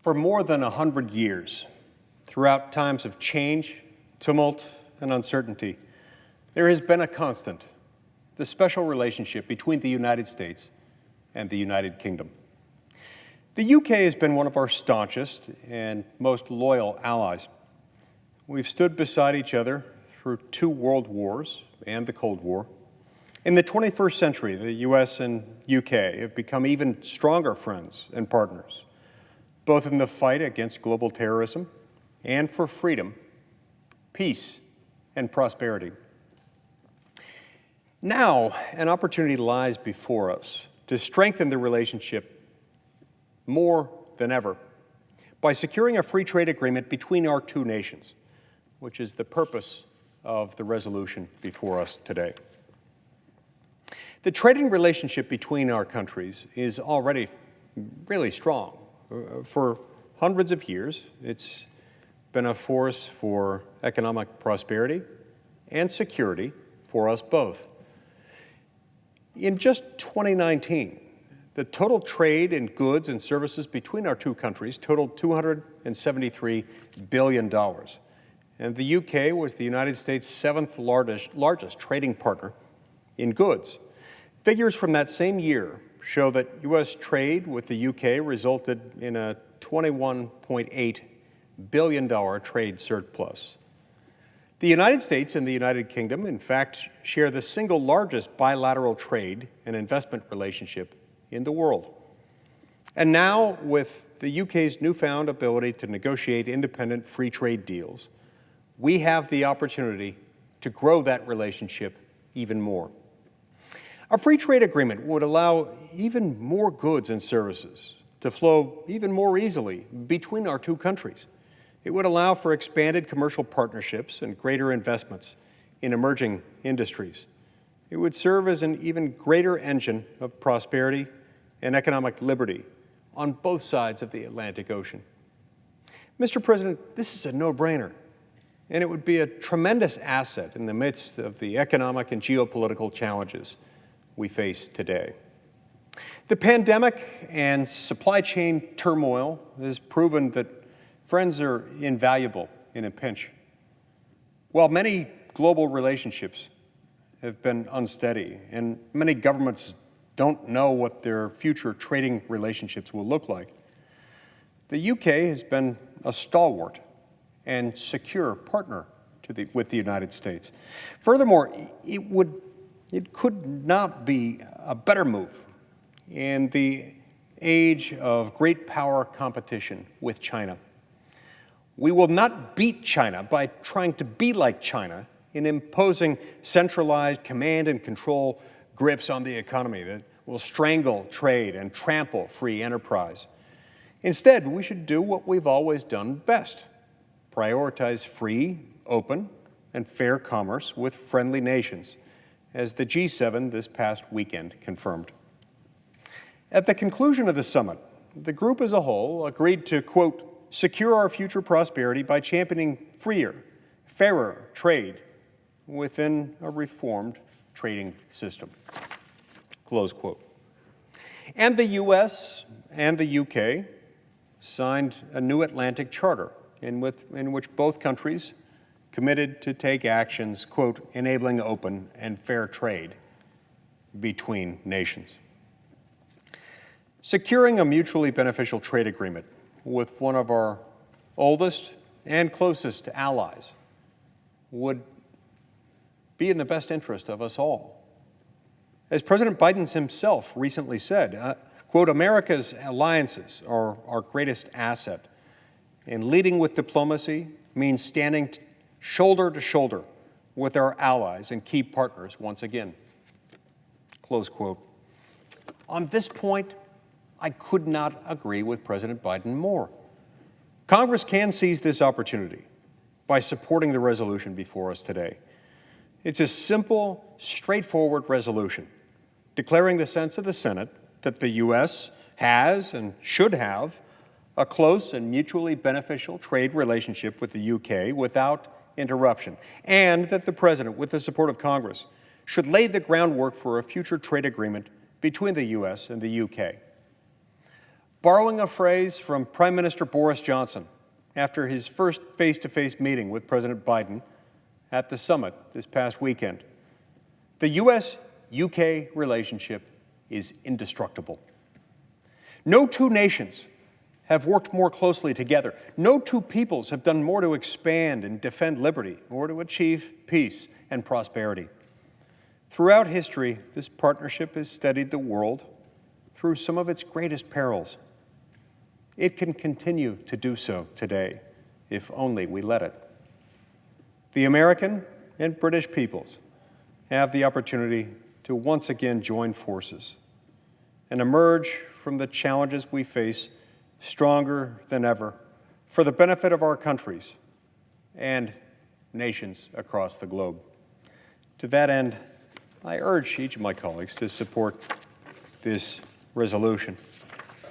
For more than 100 years, throughout times of change, tumult, and uncertainty, there has been a constant, the special relationship between the United States and the United Kingdom. The UK has been one of our staunchest and most loyal allies. We've stood beside each other through 2 world wars and the Cold War. In the 21st century, the US and UK have become even stronger friends and partners, both in the fight against global terrorism and for freedom, peace, and prosperity. Now, an opportunity lies before us to strengthen the relationship more than ever by securing a free trade agreement between our 2 nations, which is the purpose of the resolution before us today. The trading relationship between our countries is already really strong. For hundreds of years, it's been a force for economic prosperity and security for us both. In just 2019, the total trade in goods and services between our 2 countries totaled $273 billion. And the UK was the United States' 7th largest trading partner in goods. Figures from that same year show that U.S. trade with the UK resulted in a $21.8 billion trade surplus. The United States and the United Kingdom, in fact, share the single largest bilateral trade and investment relationship in the world. And now, with the UK's newfound ability to negotiate independent free trade deals, we have the opportunity to grow that relationship even more. A free trade agreement would allow even more goods and services to flow even more easily between our 2 countries. It would allow for expanded commercial partnerships and greater investments in emerging industries. It would serve as an even greater engine of prosperity and economic liberty on both sides of the Atlantic Ocean. Mr. President, this is a no-brainer, and it would be a tremendous asset in the midst of the economic and geopolitical challenges we face today. The pandemic and supply chain turmoil has proven that friends are invaluable in a pinch. While many global relationships have been unsteady and many governments don't know what their future trading relationships will look like, the UK has been a stalwart and secure partner with the United States. Furthermore, it could not be a better move in the age of great power competition with China. We will not beat China by trying to be like China in imposing centralized command and control grips on the economy that will strangle trade and trample free enterprise. Instead, we should do what we've always done best: prioritize free, open, and fair commerce with friendly nations, as the G7 this past weekend confirmed. At the conclusion of the summit, the group as a whole agreed to, quote, secure our future prosperity by championing freer, fairer trade within a reformed trading system, close quote. And the U.S. and the U.K. signed a new Atlantic Charter in which both countries committed to take actions, quote, enabling open and fair trade between nations. Securing a mutually beneficial trade agreement with one of our oldest and closest allies would be in the best interest of us all. As President Biden himself recently said, quote, America's alliances are our greatest asset, and leading with diplomacy means standing shoulder to shoulder with our allies and key partners once again, close quote. On this point, I could not agree with President Biden more. Congress can seize this opportunity by supporting the resolution before us today. It's a simple, straightforward resolution declaring the sense of the Senate that the U.S. has and should have a close and mutually beneficial trade relationship with the U.K. without interruption, and that the President, with the support of Congress, should lay the groundwork for a future trade agreement between the U.S. and the U.K. Borrowing a phrase from Prime Minister Boris Johnson after his first face-to-face meeting with President Biden at the summit this past weekend, the U.S.-UK relationship is indestructible. No two nations have worked more closely together. No two peoples have done more to expand and defend liberty or to achieve peace and prosperity. Throughout history, this partnership has steadied the world through some of its greatest perils. It can continue to do so today, if only we let it. The American and British peoples have the opportunity to once again join forces and emerge from the challenges we face stronger than ever for the benefit of our countries and nations across the globe. To that end, I urge each of my colleagues to support this resolution.